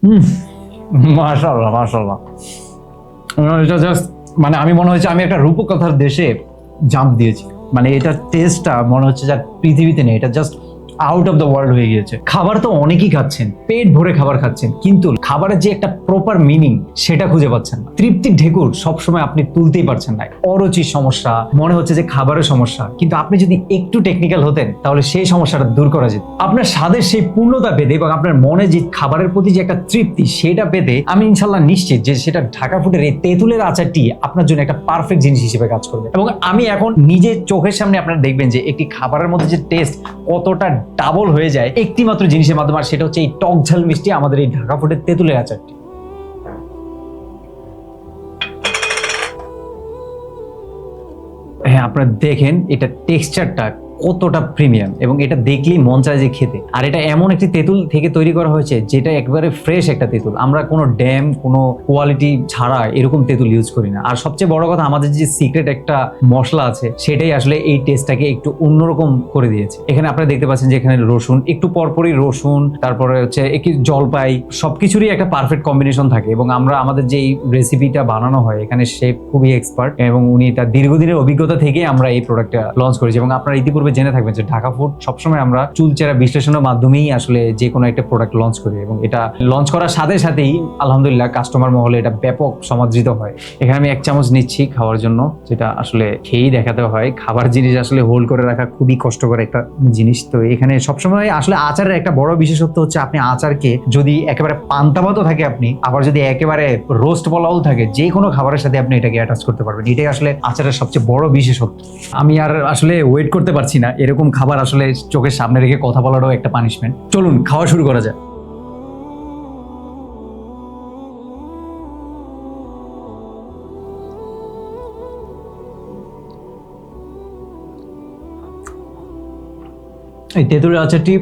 হুম, মাশাআল্লাহ মাশাআল্লাহ। এটা জাস্ট মানে আমি মনে হচ্ছে আমি একটা রূপকথার দেশে জাম্প দিয়েছি। মানে এটার টেস্টটা মনে হচ্ছে যে আর পৃথিবীতে নেই। এটা just out of the world হয়ে গিয়েছে। খাবার তো অনেকেই খাচ্ছেন, পেট ভরে খাবার খাচ্ছেন, কিন্তু খাবারের যে একটা প্রপার মিনিং সেটা খুঁজে পাচ্ছেন না। তৃপ্তির ঢেকুর সবসময় আপনি তুলতেই পারছেন না। অরুচির সমস্যা, মনে হচ্ছে যে খাবারের সমস্যা, কিন্তু আপনি যদি একটু টেকনিক্যাল হতেন তাহলে সেই সমস্যাটা দূর করা যেত। আপনার স্বাদের সেই পূর্ণতা পেতে এবং আপনার মনে যে খাবারের প্রতি যে একটা তৃপ্তি সেটা পেতে আমি ইনশাল্লাহ নিশ্চিত যে সেটা ঢাকা ফুডের এই তেঁতুলের আচারটি আপনার জন্য একটা পারফেক্ট জিনিস হিসেবে কাজ করবে। এবং আমি এখন নিজের চোখের সামনে আপনারা দেখবেন যে একটি খাবারের মধ্যে যে টেস্ট কতটা ডাবল হয়ে যায় একটি মাত্র জিনিসের মাধ্যমে, আর সেটা হচ্ছে এই টক ঝাল মিষ্টি আমাদের এই ঢাকা ফুডের তেঁতুলের আচারটি। হ্যাঁ, আপনারা দেখেন এটা টেক্সচারটা কতটা প্রিমিয়াম এবং এটা দেখলেই মন চায় যে খেতে। আর এটা এমন একটি তেঁতুল থেকে তৈরি করা হয়েছে যেটা একবারে ফ্রেশ একটা তেঁতুল। আমরা কোনো ড্যাম, কোনো কোয়ালিটি ছাড়া এরকম তেঁতুল ইউজ করি না। আর সবচেয়ে বড় কথা, আমাদের যে সিক্রেট একটা মশলা আছে সেটাই আসলে এই টেস্টটাকে একটু অন্যরকম করে দিয়েছে। এখানে আপনারা দেখতে পাচ্ছেন যে এখানে রসুন, একটু পরপরই রসুন, তারপরে হচ্ছে একটু জলপাই, সবকিছুরই একটা পারফেক্ট কম্বিনেশন থাকে। এবং আমরা আমাদের যে রেসিপিটা বানানো হয় এখানে শেফ খুবই এক্সপার্ট এবং উনি তার দীর্ঘদিনের অভিজ্ঞতা থেকে আমরা এই প্রোডাক্টটা লঞ্চ করেছি। এবং আপনারা ইতিপূর্বে জেনে থাকবেন যে ঢাকা ফুড সবসময় আমরা চুলচেরা বিশ্লেষণের মাধ্যমেই আসলে যে কোনো একটা প্রোডাক্ট লঞ্চ করি এবং এটা লঞ্চ করার সাথে সাথেই আলহামদুলিল্লাহ কাস্টমার মহলে এটা ব্যাপক সমাদৃত হয়। এখানে আমি 1 চামচ নিচ্ছি খাওয়ার জন্য, যেটা আসলে খেয়েই দেখাতে হয়। খাবার জিনিস আসলে হোল্ড করে রাখা খুবই কষ্টকর একটা জিনিস। তো এখানে সবসময় আসলে আচারের একটা বড় বিশেষত্ব হচ্ছে আপনি আচারকে যদি একেবারে পান্তা ভাতও থাকে, আপনি আবার যদি একেবারে রোস্ট পোলাও থাকে, যে কোনো খাবারের সাথে আপনি এটাকে অ্যাটাচ করতে পারবেন। এটাই আসলে আচারের সবচেয়ে বড় বিশেষত্ব। আমি আর আসলে ওয়েট করতে পারছি না, এরকম খাবার আসলে চোখের সামনে রেখে কথা বলারও একটা পানিশমেন্ট। চলুন খাওয়া শুরু করা যাক। এই তেঁতুলের আচারটি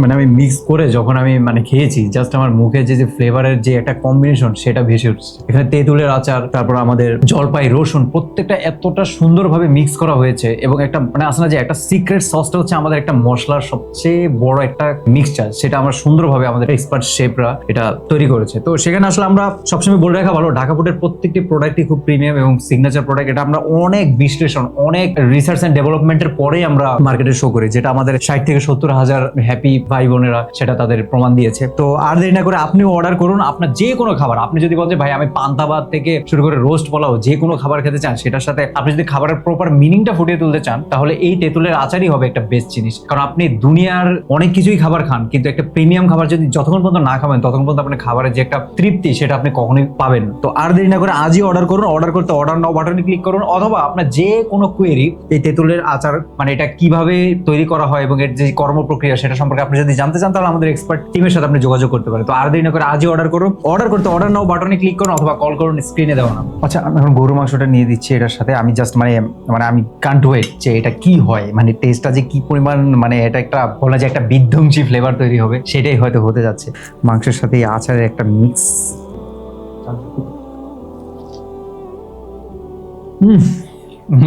মানে আমি মিক্স করে যখন আমি মানে খেয়েছি, জাস্ট আমার মুখে যে যে ফ্লেভারের যে একটা কম্বিনেশন সেটা ভেসে উঠছে। এখানে তেঁতুলের আচার, তারপর আমাদের জলপাই, রসুন, প্রত্যেকটা এতটা সুন্দরভাবে মিক্স করা হয়েছে। এবং একটা মানে আসলে যে একটা সিক্রেট সসটা হচ্ছে আমাদের একটা মশলার সবচেয়ে বড় একটা মিক্সচার, সেটা আমরা সুন্দরভাবে আমাদের এক্সপার্ট শেফরা এটা তৈরি করেছে। তো সেখানে আসলে আমরা সবসময় বলে রাখা ভালো, ঢাকা ফুডের প্রত্যেকটি প্রোডাক্টই খুব প্রিমিয়াম এবং সিগনেচার প্রোডাক্ট। এটা আমরা অনেক বিশ্লেষণ, অনেক রিসার্চ এন্ড ডেভেলপমেন্টের পরেই আমরা মার্কেটে শো করি, যেটা আমাদের 60 থেকে 70 হাজার হ্যাপি ভাই বোনেরা সেটা তাদের প্রমাণ দিয়েছে। তো আর দেরি না করে আপনিও অর্ডার করুন আপনার যে কোনো খাবার। আপনি যদি বলেন যে ভাই আমি পান্তা ভাত থেকে শুরু করে রোস্ট পোলাও যে কোনো খাবার খেতে চান, সেটার সাথে আপনি যদি খাবারের প্রপার মিনিংটা ফুটিয়ে তুলতে চান, তাহলে এই তেঁতুলের আচারই হবে একটা বেস্ট জিনিস। কারণ আপনি দুনিয়ার অনেক কিছুই খাবার খান, কিন্তু একটা প্রিমিয়াম খাবার যদি যতক্ষণ পর্যন্ত না খাবেন ততক্ষণ পর্যন্ত আপনার খাবারের যে একটা তৃপ্তি সেটা আপনি কখনোই পাবেন না। তো আর দেরি না করে আজই অর্ডার করুন। অর্ডার করতে অর্ডার নাও বাটনে ক্লিক করুন, অথবা আপনার যে কোনো কোয়েরি এই তেঁতুলের আচার মানে এটা কিভাবে তৈরি করা হয় এবং এর যে কর্ম প্রক্রিয়া সেটা সম্পর্কে আপনি যদি জানতে চান, তাহলে আমাদের এক্সপার্ট টিমের সাথে আপনি যোগাযোগ করতে পারেন। তো আর দেরি না করে আজই অর্ডার করুন। অর্ডার করতে অর্ডার নাও বাটনে ক্লিক করুন অথবা কল করুন স্ক্রিনে দেওয়া নাম। আচ্ছা, আমি এখন গরু মাংসটা নিয়ে দিচ্ছি এটার সাথে। আমি জাস্ট মানে মানে আমি কান্ট ওয়েট যে এটা কি হয়, মানে টেস্টটা যে কি পরিমাণ, মানে এটা একটা বলা যায় একটা বিধ্বংসী ফ্লেভার তৈরি হবে, সেটাই হয়তো হতে যাচ্ছে মাংসের সাথে এই আচারের একটা মিক্স।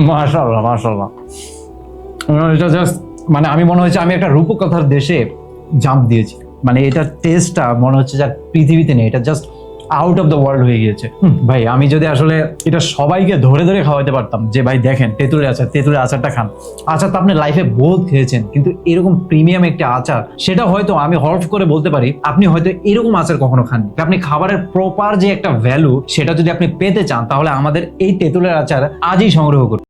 মাশাআল্লাহ মাশাআল্লাহ। এটা জাস্ট মানে আমি মনে হচ্ছে আমি একটা রূপকথার দেশে জাম্প দিয়েছি। মানে এটা টেস্টটা মনে হচ্ছে যে আর পৃথিবীতে নেই। এটা just out of the world হয়ে গিয়েছে। ভাই আমি যদি আসলে এটা সবাইকে ধরে ধরে খাওয়াতে পারতাম যে ভাই দেখেন তেঁতুলের আচার, তেঁতুলের আচারটা খান। আচার তো আপনি লাইফে বহুত খেয়েছেন, কিন্তু এরকম প্রিমিয়াম একটা আচার সেটা হয়তো আমি হলফ করে বলতে পারি আপনি হয়তো এরকম আচার কখনো খাননি। আপনি খাবারের প্রপার যে একটা ভ্যালু সেটা যদি আপনি পেতে চান, তাহলে আমাদের এই তেঁতুলের আচার আজই সংগ্রহ করুন।